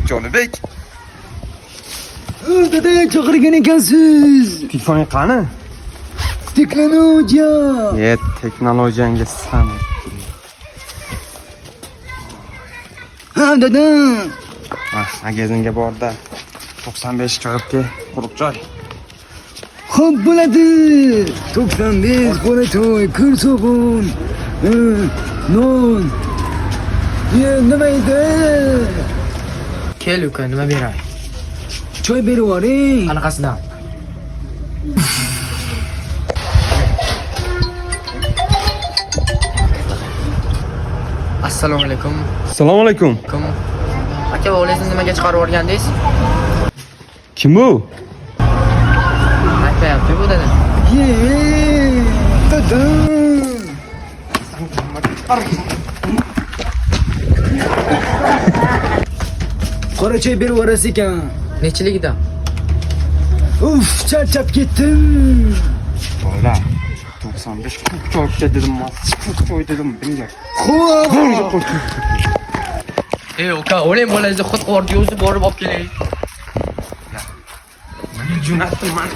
Jonibek. Dada chaqirgan ekansiz. Telefoning qani? Texnologiya. Texnologiyangiz ham. Ha dada. Magazinga borda 95 ko'ribga quruq joy. Xo'p bo'ladi. 95 qo'la to'y, kir so'g'in. Non. Nima edi? Kel uka, nima beray? Choy berib yuboring. Qanaqasidan? Assalomu alaykum. Assalomu alaykum. Aka, o'g'lingizni nimaga chiqarib yuborgandingiz? Kim bu? Aytmayapti bu dada. Dada. Qora choy berib yuborasiz ekan. Nechiligida? Uf, charchab ketdim. Bola. 95 40 joy dedim, 40 joy dedim, bunga. Xo'p. Uka, o'g'ling bolangizni xud qordi o'zi borib olib kelay. Jo'natdim, man.